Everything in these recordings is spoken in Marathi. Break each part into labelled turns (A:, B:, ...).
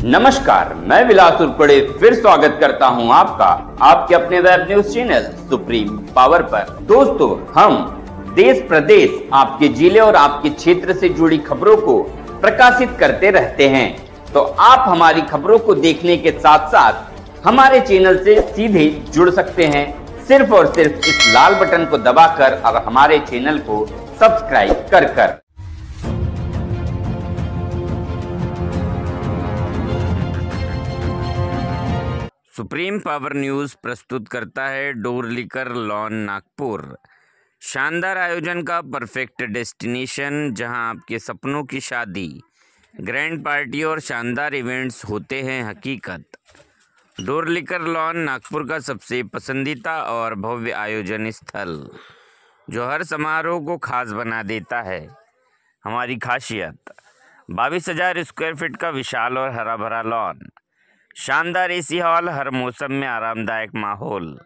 A: नमस्कार, मैं विलास उर्पड़े फिर स्वागत करता हूं आपका आपके अपने web news channel supreme power पर। दोस्तों, हम देश प्रदेश, आपके जिले और आपके क्षेत्र से जुड़ी खबरों को प्रकाशित करते रहते हैं। तो आप हमारी खबरों को देखने के साथ साथ हमारे चैनल से सीधे जुड़ सकते हैं, सिर्फ और सिर्फ इस लाल बटन को दबाकर और हमारे चैनल को सब्सक्राइब कर। सुप्रीम पावर न्यूज प्रस्तुत करता है डोर लिकर लॉन नागपुर। शानदार आयोजन का परफेक्ट डेस्टिनेशन, जहां आपके सपनों की शादी, ग्रैंड पार्टी और शानदार इवेंट्स होते हैं हकीकत। डोर लिकर लॉन नागपुर का सबसे पसंदीदा और भव्य आयोजन स्थल, जो हर समारोह को खास बना देता है। हमारी खासियत 22,000 स्क्वायर फीट का विशाल और हरा भरा लॉन, शानदार एसी हॉल, हर मौसम में आरामदायक माहौल,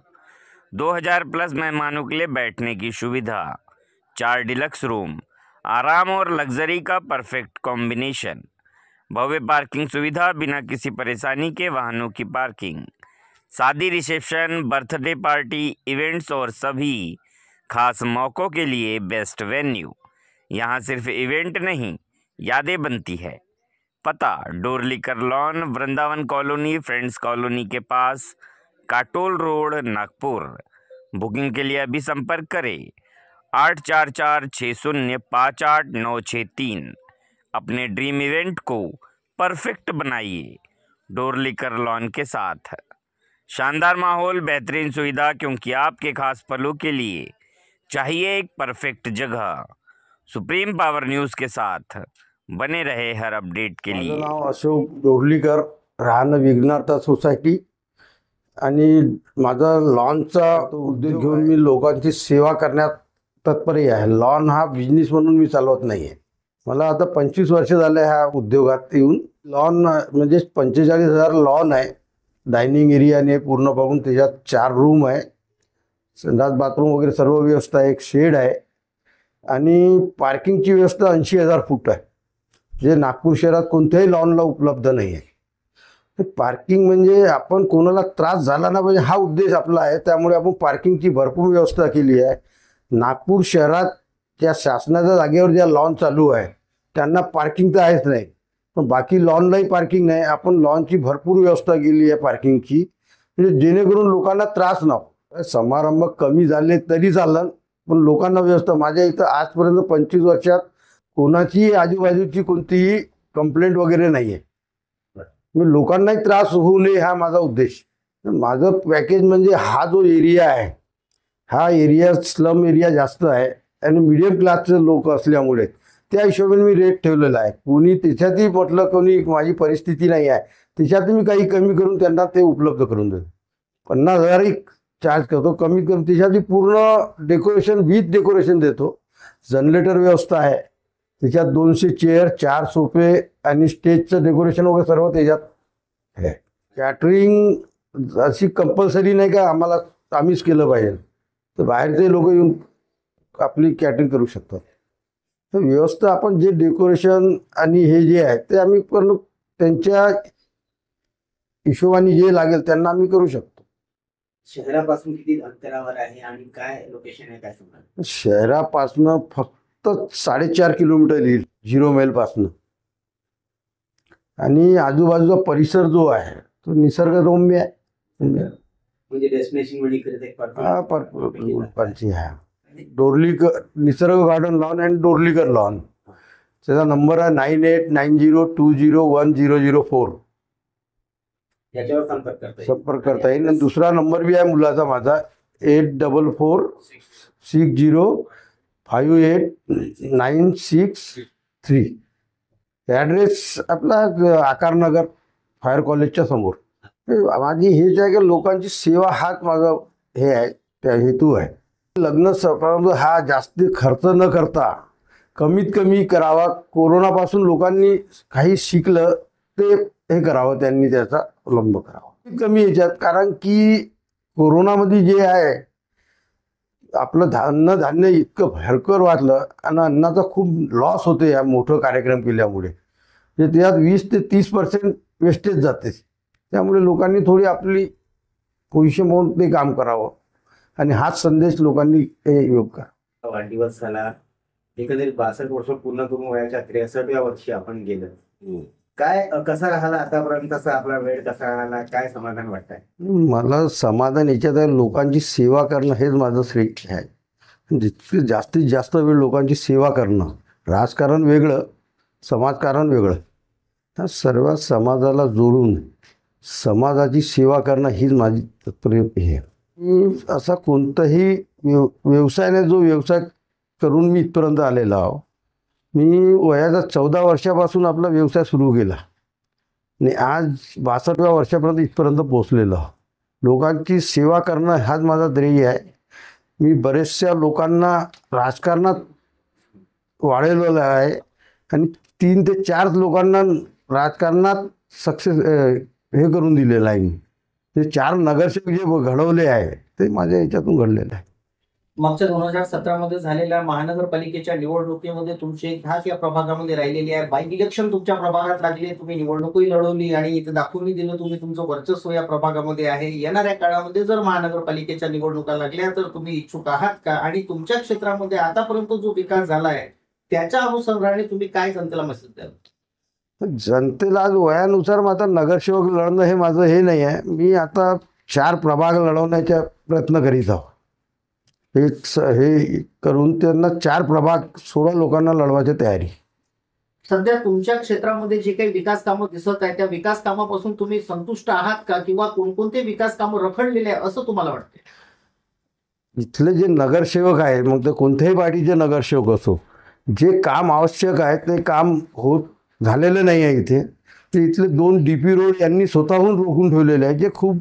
A: 2000 प्लस मेहमानों के लिए बैठने की सुविधा, 4 डिलक्स रूम, आराम और लग्जरी का परफेक्ट कॉम्बिनेशन, भव्य पार्किंग सुविधा, बिना किसी परेशानी के वाहनों की पार्किंग, शादी, रिसेप्शन, बर्थडे पार्टी, इवेंट्स और सभी खास मौक़ों के लिए बेस्ट वेन्यू। यहाँ सिर्फ इवेंट नहीं, यादें बनती है। पता: डोर लिकर lawn, Vrindavan colony, friends colony के पास, काटोल रोड, नागपुर। बुकिंग के लिए अभी संपर्क करें 8446058963। अपने ड्रीम इवेंट को परफेक्ट बनाइए डोर लिकर लॉन के साथ। शानदार माहौल, बेहतरीन सुविधा, क्योंकि आपके खास पलों के लिए चाहिए एक परफेक्ट जगह। सुप्रीम पावर न्यूज़ के साथ बने रहे हर अपडेट के लिए।
B: माझं नाव अशोक डोरलीकर, राहणं विघ्नार्थ सोसायटी, आणि माझा लॉनचा उद्योग घेऊन मी लोकांची सेवा करण्यात तत्पर आहे। लॉन हा बिझनेस म्हणून मी चालवत नाही आहे। मला आता 25 वर्ष झाले ह्या उद्योगात येऊन। लॉन म्हणजे 45,000 लॉन आहे, डायनिंग एरियाने पूर्ण बघून त्याच्यात 4 रूम आहे, संडास बाथरूम वगैरे सर्व व्यवस्था आहे, एक शेड आहे आणि पार्किंगची व्यवस्था 80,000 फूट आहे, जे नागपूर शहरात कोणत्याही लॉनला उपलब्ध नाही आहे। पार्किंग म्हणजे आपण कोणाला त्रास झाला ना पाहिजे हा उद्देश आपला आहे, त्यामुळे आपण पार्किंगची भरपूर व्यवस्था केली आहे। नागपूर शहरात त्या शासनाच्या जागेवर ज्या लॉन चालू आहे त्यांना पार्किंग तर आहेच नाही, पण बाकी लॉनलाही पार्किंग नाही। आपण लॉनची भरपूर व्यवस्था केली आहे पार्किंगची, म्हणजे जेणेकरून लोकांना त्रास नको। समारंभ कमी झाले तरी चालेल, पण लोकांना व्यवस्था। माझ्या इथं आजपर्यंत 25 वर्षात कोणाची आजूबाजूची कोणतीही कंप्लेंट वगैरे नाही आहे। मी लोकांनाही त्रास होऊ नये हा माझा उद्देश। माझं पॅकेज म्हणजे हा जो एरिया आहे, हा एरिया स्लम एरिया जास्त आहे आणि मीडियम क्लासचे लोक असल्यामुळे त्या हिशोबाने मी रेट ठेवलेला आहे। कोणी त्याच्यातही म्हटलं कोणी माझी परिस्थिती नाही आहे त्याच्यात मी काही कमी करून त्यांना ते उपलब्ध करून देतो। 50,000 चार्ज करतो, कमीत कमी त्याच्यातही पूर्ण डेकोरेशन विथ डेकोरेशन देतो। जनरेटर व्यवस्था आहे, त्याच्यात 200 चेअर, 4 सोफे आणि स्टेजचं डेकोरेशन वगैरे सर्व त्याच्यात आहे। कॅटरिंग अशी कंपल्सरी नाही का आम्हीच केलं पाहिजे, तर बाहेरचे लोक येऊन आपली कॅटरिंग करू शकतात। तर व्यवस्था आपण जे डेकोरेशन आणि हे जे आहे ते आम्ही पण त्यांच्या हिशोबाने जे लागेल त्यांना आम्ही करू शकतो।
C: शहरापासून किती अंतरावर आहे आणि काय लोकेशन आहे, काय सांगणार?
B: शहरापासून फक्त 4.5 किलोमीटर येईल 0 मैल पासून, आणि आजूबाजूचा परिसर जो आहे तो निसर्गरम्य आहे,
C: म्हणजे डेस्टिनेशन वेळी करत
B: आहे। डोरलीकर निसर्ग garden lawn and Dorlikar lawn, त्याचा नंबर आहे 9890201004।
C: याच्यावर
B: संपर्क करता येईल। आणि दुसरा नंबर भी आहे मुलाचा माझा 8446058963। ॲड्रेस आपला आकारनगर फायर कॉलेजच्या समोर। माझी हेच आहे की लोकांची सेवा हाच माझा हे आहे, त्या हेतू आहे। लग्न समारंभ हा जास्त खर्च न करता कमीत कमी करावा। कोरोनापासून लोकांनी काही शिकलं ते हे करावं, त्यांनी त्याचा अवलंब करावा कमी याच्यात, कारण की कोरोनामध्ये जे आहे आपलं धान्य इतकं भयंकर वाढलं आणि अन्नाचा खूप लॉस होते या मोठं कार्यक्रम केल्यामुळे। त्यात 20 ते 30% वेस्टेज जाते. त्यामुळे लोकांनी थोडी आपली पोझिशन म्हणून ते काम करावं आणि हाच संदेश लोकांनी योग करा.
C: वाढदिवस झाला, एकंदरीत 62 वर्ष पूर्ण करून वयाच्या 63व्या वर्षी आपण गेलो. काय कसा राहिला आतापर्यंतचा आपला वेळ, कसा राहिला, काय समाधान वाटतंय?
B: मला समाधान याच्यात आहे, लोकांची सेवा करणं हेच माझं श्रेय आहे. जितके जास्तीत जास्त वेळ लोकांची सेवा करणं, राजकारण वेगळं, समाजकारण वेगळं, त्या सर्व समाजाला जोडून समाजाची सेवा करणं हीच माझी तात्पर्य हे आहे. मी असा कोणताही व्यवसाय नाही जो व्यवसाय करून मी इथपर्यंत आलेलो आहो. मी वयाच्या 14 वर्षापासून आपला व्यवसाय सुरू केला आणि आज 62व्या वर्षापर्यंत इथपर्यंत पोचलेलो आहो. लोकांची सेवा करणं हाच माझा ध्येय आहे. मी बरेचशा लोकांना राजकारणात वाढवलेलं आहे आणि 3 ते 4 लोकांना राजकारणात सक्सेस हे करून दिलेलं आहे. मी ते 4 नगरसेवक जे घडवले आहे ते माझ्या याच्यातून घडलेलं आहे.
D: मागच्या 2017 मध्ये झालेल्या महानगरपालिकेच्या निवडणुकीमध्ये तुमची एक धाक या प्रभागामध्ये राहिलेली आहे. बाय इलेक्शन तुमच्या प्रभागात लागले, तुम्ही निवडणूकही लढवली आणि इथे दाखवूनही दिलं तुम्ही तुमचं वर्चस्व या प्रभागामध्ये आहे. येणाऱ्या काळामध्ये जर महानगरपालिकेच्या निवडणुका लागल्या तर तुम्ही इच्छुक आहात का? आणि तुमच्या क्षेत्रामध्ये आतापर्यंत जो विकास झाला आहे त्याच्या अनुषंगाने तुम्ही काय जनतेला मेसेज द्याल?
B: जनतेला आज वयानुसार आता नगरसेवक लढणं हे माझं हे नाही आहे. मी आता 4 प्रभाग लढवण्याचा प्रयत्न करीत आहो. हे करून त्यांना 4 प्रभाग 16 लोकांना लढवायची तयारी.
D: सध्या तुमच्या क्षेत्रामध्ये जे काही विकास कामं दिसत आहेत त्या विकास कामापासून तुम्ही संतुष्ट आहात का, किंवा कोणकोणते विकास कामं रखडलेले आहे असं तुम्हाला वाटते?
B: इथले जे नगरसेवक आहेत, मग ते कोणत्याही पार्टीचे नगरसेवक असो, जे काम आवश्यक आहे ते काम होत झालेलं नाही आहे इथे. ते इथले 2 DP रोड यांनी स्वतःहून रोखून ठेवलेले आहे, जे खूप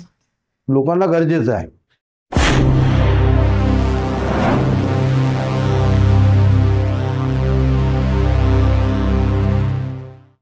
B: लोकांना गरजेचं आहे.